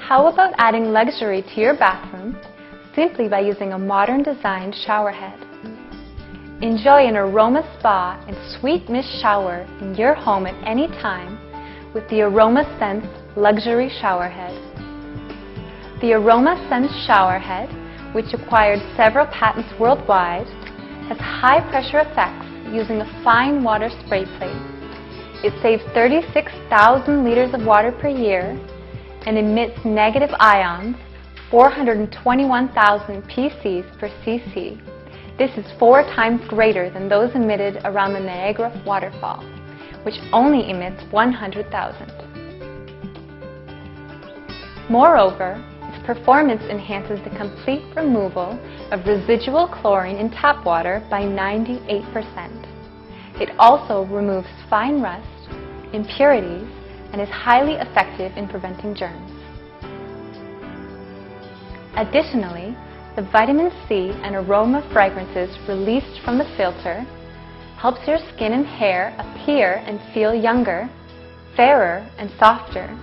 How about adding luxury to your bathroom simply by using a modern designed shower head? Enjoy an aroma spa and sweet mist shower in your home at any time with the Aroma-Sense Luxury Shower Head. The Aroma-Sense Shower Head, which acquired several patents worldwide, has high pressure effects using a fine water spray plate. It saves 36,000 liters of water per year and emits negative ions 421,000 ppc per cc. This is 4 times greater than those emitted around the Niagara waterfall, which only emits 100,000. Moreover, its performance enhances the complete removal of residual chlorine in tap water by 98%. It also removes fine rust, impurities, and is highly effective in preventing germs. Additionally, the vitamin C and aroma fragrances released from the filter helps your skin and hair appear and feel younger, fairer, and softer.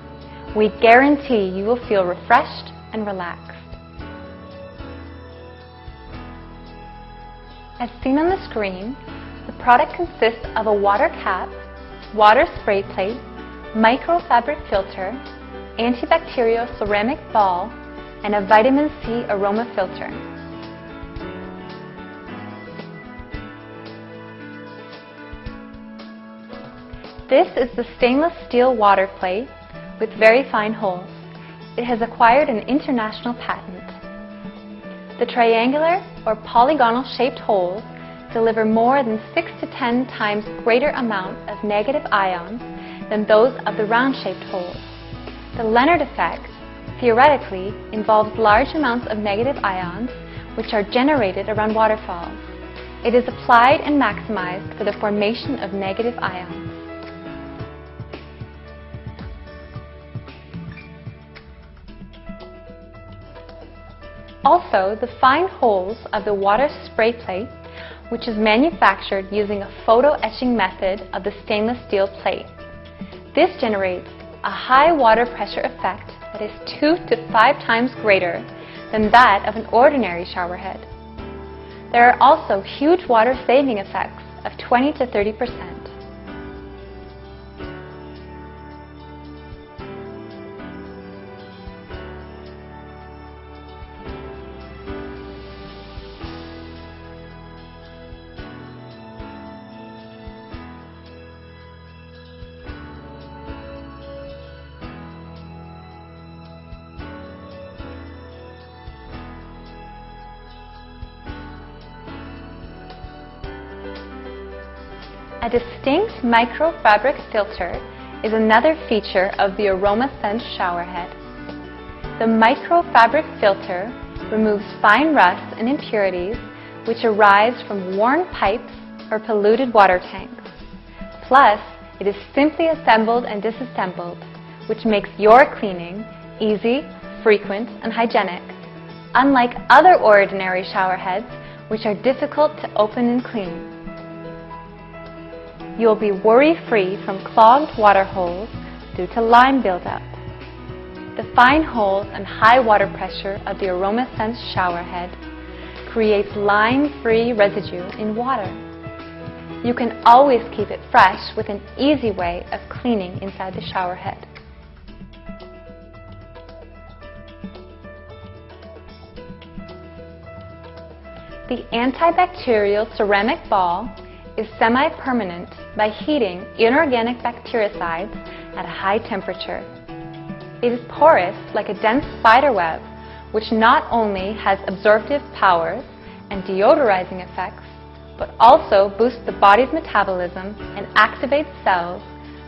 We guarantee you will feel refreshed and relaxed. As seen on the screen, the product consists of a water cap, water spray plate, microfabric filter, antibacterial ceramic ball, and a vitamin C aroma filter. This is the stainless steel water plate with very fine holes. It has acquired an international patent. The triangular or polygonal shaped holes deliver more than 6 to 10 times greater amount of negative ions than those of the round-shaped holes. The Leonard effect theoretically involves large amounts of negative ions which are generated around waterfalls. It is applied and maximized for the formation of negative ions. Also, the fine holes of the water spray plate, which is manufactured using a photo etching method of the stainless steel plate. This generates a high water pressure effect that is 2 to 5 times greater than that of an ordinary shower head. There are also huge water saving effects of 20 to 30%. A distinct microfabric filter is another feature of the Aroma-Sense shower head. The microfabric filter removes fine rust and impurities which arise from worn pipes or polluted water tanks. Plus, it is simply assembled and disassembled, which makes your cleaning easy, frequent, and hygienic, unlike other ordinary shower heads which are difficult to open and clean. You will be worry-free from clogged water holes due to lime buildup. The fine holes and high water pressure of the Aroma-Sense shower head creates lime-free residue in water. You can always keep it fresh with an easy way of cleaning inside the shower head. The antibacterial ceramic ball is semi-permanent by heating inorganic bactericides at a high temperature. It is porous like a dense spider web, which not only has absorptive powers and deodorizing effects, but also boosts the body's metabolism and activates cells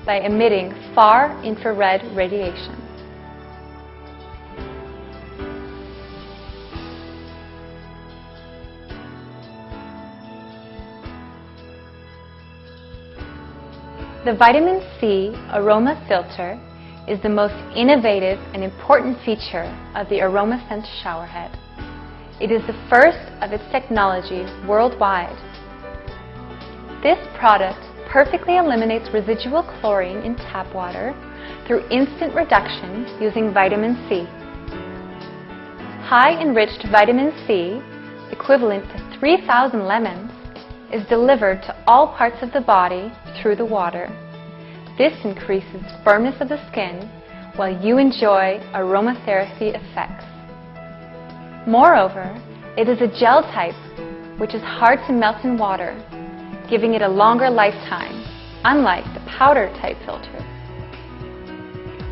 by emitting far infrared radiation. The vitamin C aroma filter is the most innovative and important feature of the Aroma-Sense shower head. It is the first of its technology worldwide. This product perfectly eliminates residual chlorine in tap water through instant reduction using vitamin C. high enriched vitamin C, equivalent to 3,000 lemons, is delivered to all parts of the body through the water. This increases firmness of the skin while you enjoy aromatherapy effects. Moreover, it is a gel type, which is hard to melt in water, giving it a longer lifetime, unlike the powder type filter.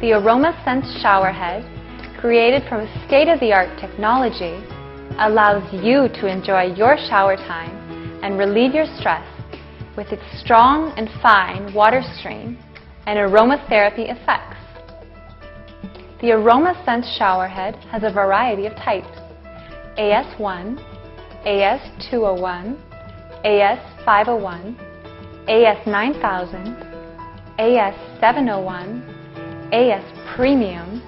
The AromaSense shower head, created from a state-of-the-art technology, allows you to enjoy your shower time and relieve your stress with its strong and fine water stream and aromatherapy effects. The AromaSense shower head has a variety of types: AS1, AS201, AS501, AS9000, AS701, AS Premium,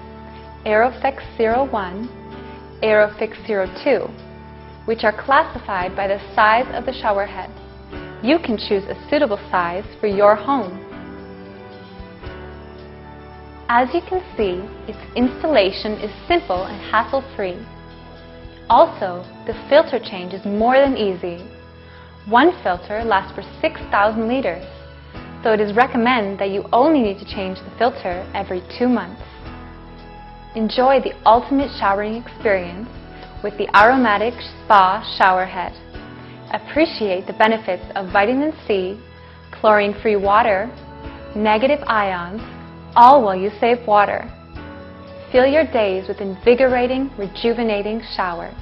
Aerofix 01, Aerofix 02, which are classified by the size of the shower head. You can choose a suitable size for your home. As you can see, its installation is simple and hassle-free. Also, the filter change is more than easy. One filter lasts for 6,000 liters, so it is recommended that you only need to change the filter every 2 months. Enjoy the ultimate showering experience with the Aromatic Spa shower head. Appreciate the benefits of vitamin C, chlorine-free water, negative ions, all while you save water. Fill your days with invigorating, rejuvenating showers.